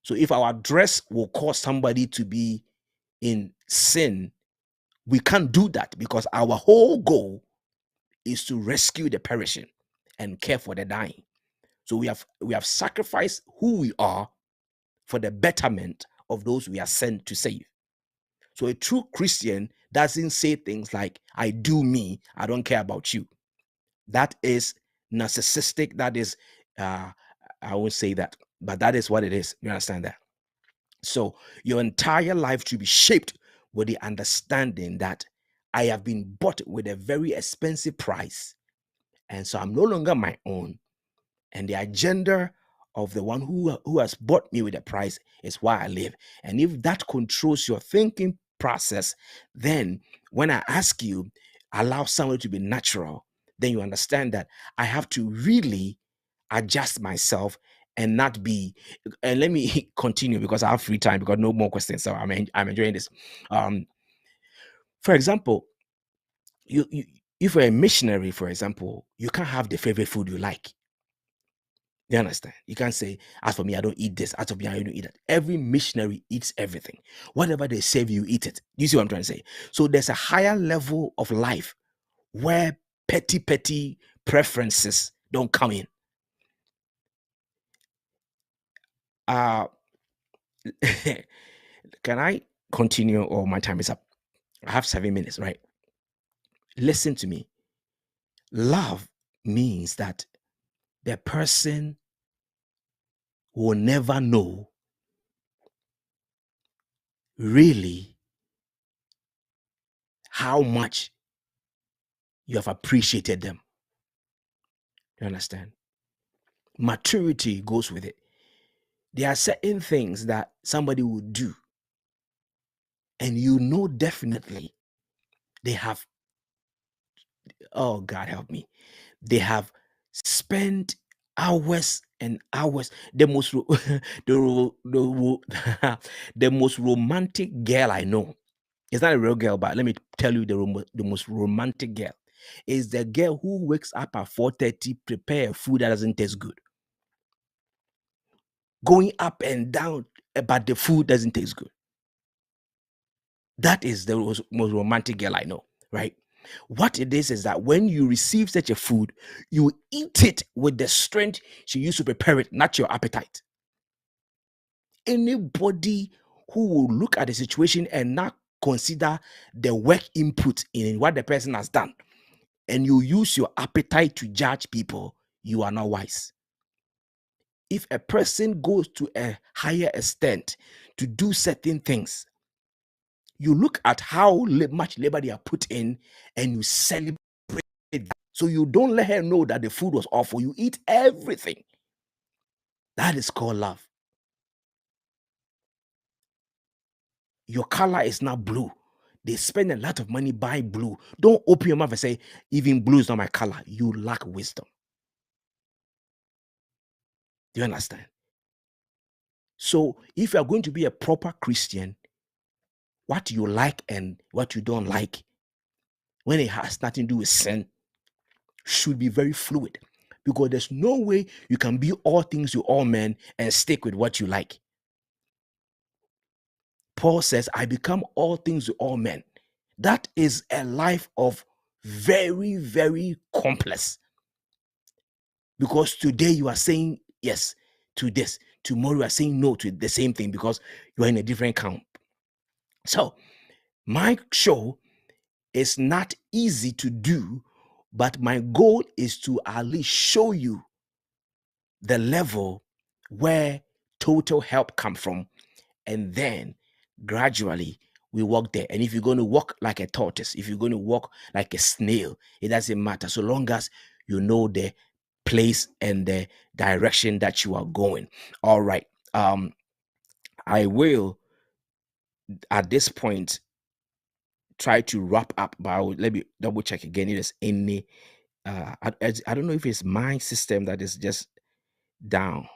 So if our dress will cause somebody to be in sin, we can't do that because our whole goal is to rescue the perishing and care for the dying. So we have sacrificed who we are for the betterment of those we are sent to save. So a true Christian doesn't say things like, I do me, I don't care about you. That is narcissistic. That is, I won't say that, but that is what it is. You understand that? So your entire life should be shaped with the understanding that I have been bought with a very expensive price. And so I'm no longer my own. And the agenda of the one who has bought me with a price is why I live. And if that controls your thinking process, then when I ask you, allow someone to be natural, then you understand that I have to really adjust myself and not be. And let me continue because I have free time because no more questions. So I'm enjoying this. Um, for example, you if you're a missionary, for example, you can't have the favorite food you like. You understand? You can't say, as for me, I don't eat this. As for me, I don't eat that. Every missionary eats everything. Whatever they serve you, eat it. You see what I'm trying to say? So there's a higher level of life where petty preferences don't come in. Uh can I continue or my time is up? I have 7 minutes, right? Listen to me. Love means that the person will never know really how much you have appreciated them. You understand? Maturity goes with it. There are certain things that somebody will do, and you know definitely they have, oh God help me, they have spent hours and hours. The most the most romantic girl I know. It's not a real girl, but let me tell you the most romantic girl is the girl who wakes up at 4:30, prepare food that doesn't taste good. Going up and down, but the food doesn't taste good. That is the most romantic girl I know, right? What it is that when you receive such a food, you eat it with the strength she used to prepare it, not your appetite. Anybody who will look at the situation and not consider the work input in what the person has done, and you use your appetite to judge people, you are not wise. If a person goes to a higher extent to do certain things, you look at how much labor they are put in and you celebrate that. So you don't let her know that the food was awful. You eat everything. That is called love. Your color is not blue. They spend a lot of money buying blue. Don't open your mouth and say, even blue is not my color. You lack wisdom. Do you understand? So if you are going to be a proper Christian, what you like and what you don't like, when it has nothing to do with sin, should be very fluid, because there's no way you can be all things to all men and stick with what you like. Paul says, I become all things to all men. That is a life of very, very complex, because today you are saying yes to this, tomorrow you are saying no to the same thing because you are in a different camp. So my show is not easy to do, but my goal is to at least show you the level where total help come from, and then gradually we walk there. And if you're going to walk like a tortoise, if you're going to walk like a snail, it doesn't matter, so long as you know the place and the direction that you are going. All right. I will at this point try to wrap up, but let me double check again if there's any I don't know if it's my system that is just down.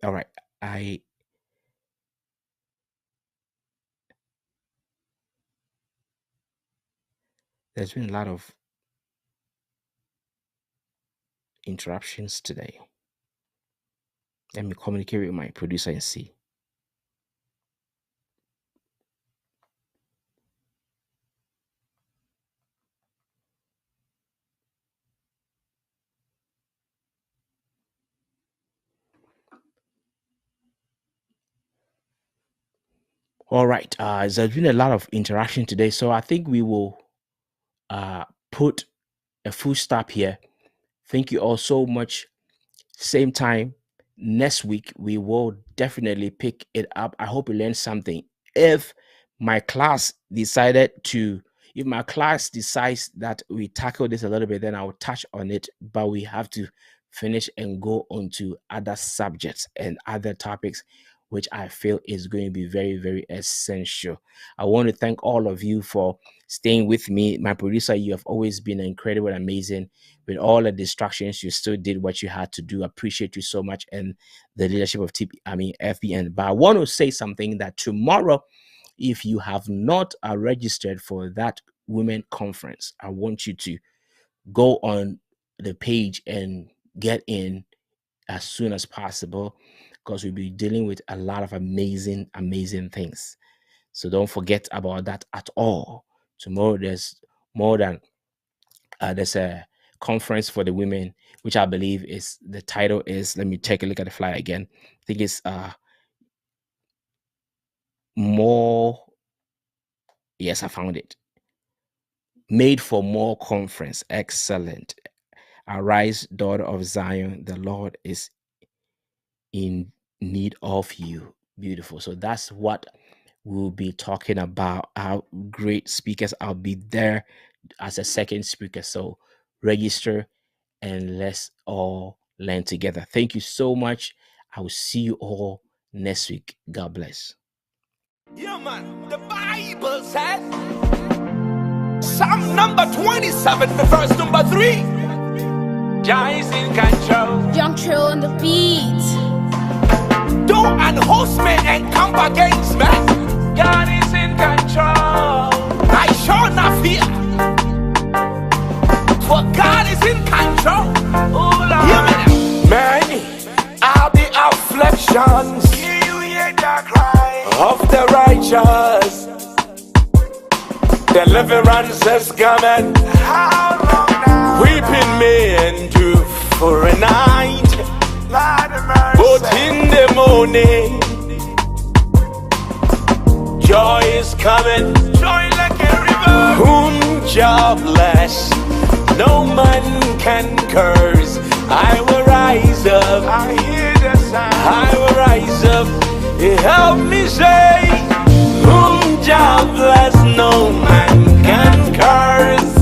All right. I There's been a lot of interruptions today. Let me communicate with my producer and see. All right. There's been a lot of interaction today, so I think we will put a full stop here. Thank you all so much. Same time next week, we will definitely pick it up. I hope you learned something. If my class decides that we tackle this a little bit, then I'll touch on it, but we have to finish and go on to other subjects and other topics, which I feel is going to be very, very essential. I want to thank all of you for staying with me. My producer, you have always been incredible and amazing. With all the distractions, you still did what you had to do. I appreciate you so much, and the leadership of FBN. But I want to say something that tomorrow, if you have not registered for that women conference, I want you to go on the page and get in as soon as possible, because we'll be dealing with a lot of amazing things. So don't forget about that at all. Tomorrow there's more than there's a conference for the women, which I believe is the title is, let me take a look at the flyer again. I think it's more, yes, I found it. Made for More Conference. Excellent. Arise, daughter of Zion, the Lord is in need of you. Beautiful. So that's what we'll be talking about. Our great speakers, I'll be there as a second speaker. So register and let's all learn together. Thank you so much. I will see you all next week. God bless.
Yeah, man. The Bible says, Psalm number 27, the verse number 3. Jah is in control.
Young Trill on the beat.
Though an host may encamp against me, God is in control. I shall not fear, for God is in control. Oh, Lord. Yeah, many are the afflictions of the righteous. Deliverance is coming. How long now? Weeping may endure for a night, but in the morning joy is coming. Joy like a river. Whom Jah bless, no man can curse. I will rise up. I hear the sound. I will rise up. Help me say, whom Jah bless, no man can curse.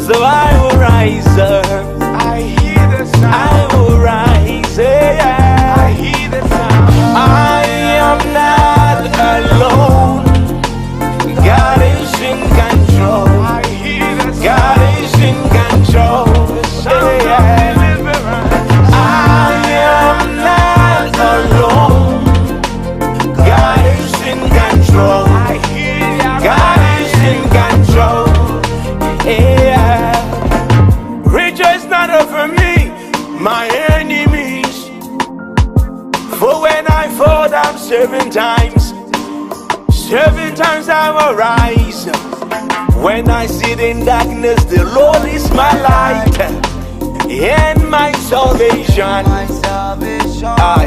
So I will rise up. I hear the sound. I will rise. Yeah. I hear the sound. I am not alone. God is in control. I hear the sound. God is in control. Yeah. I am not alone. God is in control. I hear God is in control. Yeah. Rejoice not over me, my enemies. For when I fall down 7 times, 7 times I will rise. When I sit in darkness, the Lord is my light and my salvation. I,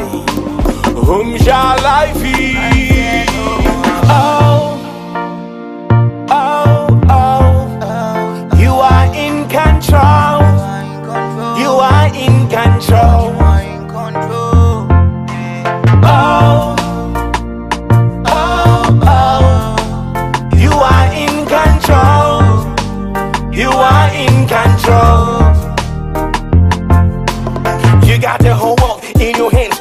whom shall I fear? Oh, oh, oh, you are in control. You are in control. Oh, oh, oh, you are in control. You are in control. You got the whole world in your hands,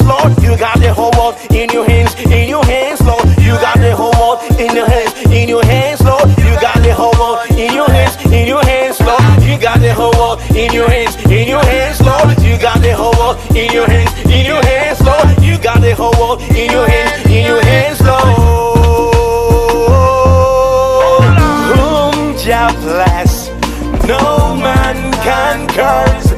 Lord. You got the whole world in your hands, Lord. You got the whole world in your hands, Lord. You got the whole world in your hands, Lord. You got the whole world in your hands, Lord. You got the whole world in your hands, Lord. You got the whole world in your hands, Lord. Whom Jah bless, no man can curse.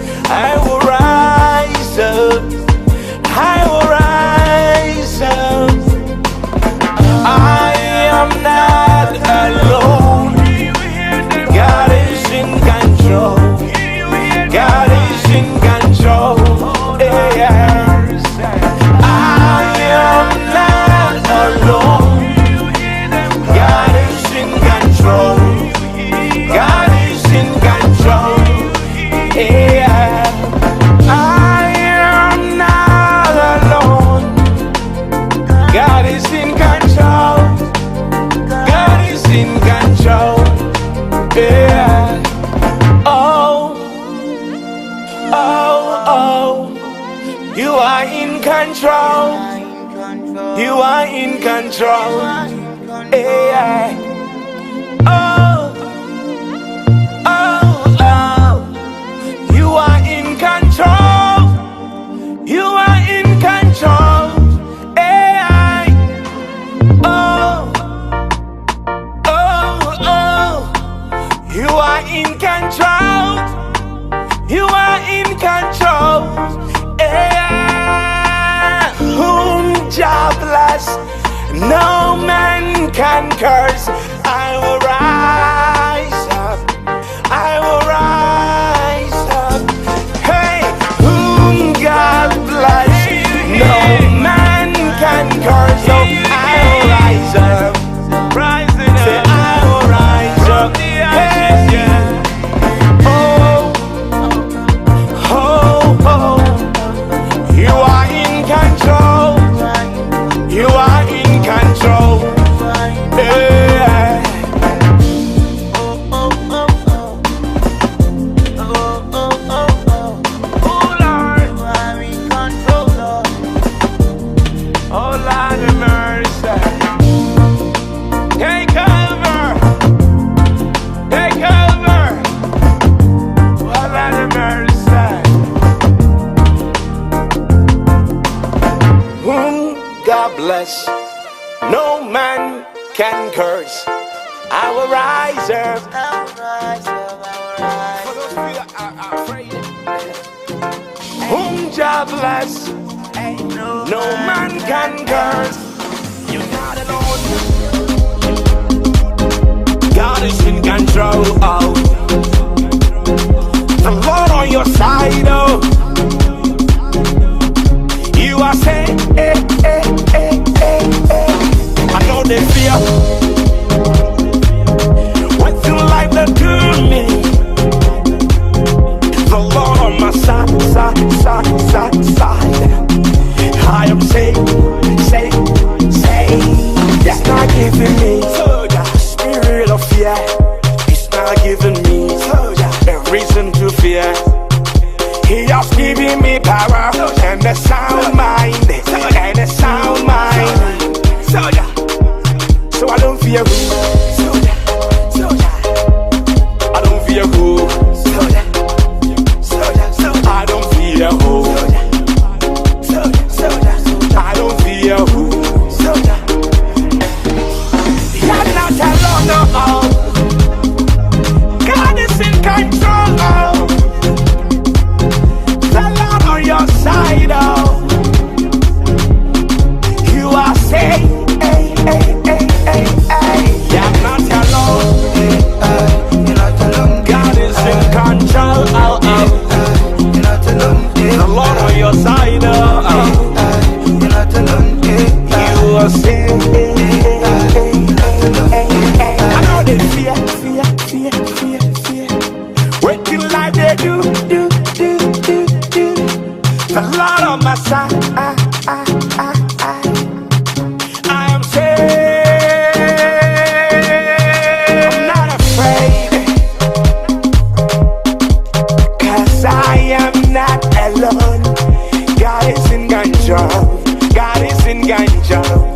God is in control. God is in control. Yeah. Oh, oh, oh. You are in control. You are in control. Yeah. Oh, oh, oh. You are in control. You are in control. AI. Oh, oh, oh. You are in control. You are in control. AI. Whom Jah bless, no man can curse. I will rise up. I will rise up. Hey, whom God bless, no man can curse. So I will rise up. Rising up. Say, I will rise up. Hey, oh, oh, oh. You are in control. You are in control. Yeah. Oh Lord, oh Lord of mercy, take over, take over. Oh Lord of mercy, whom God bless, no man can curse. I will rise up. For those of you that are afraid, whom Jah bless, no man can curse. You're not alone. God is in control. Oh, the Lord on your side. Oh, you are saying, I know they fear. What through life that do me? The Lord on my side. I am safe. It's not giving me spirit of fear. It's not giving me a reason to fear. He has given me power and a sound mind. And a sound mind. So I don't fear who. I don't fear who. I don't fear who. I don't fear who. You're not alone, no. God is in control. Oh. The Lord on your side. Oh. You are safe. You're not alone. God is in control. Oh, oh. The Lord on your side. Oh, oh. You are safe. I know they fear. Waiting like they do. The Lord on my side. I am safe. I'm not afraid, 'cause I am not alone. God is in control. God is in control.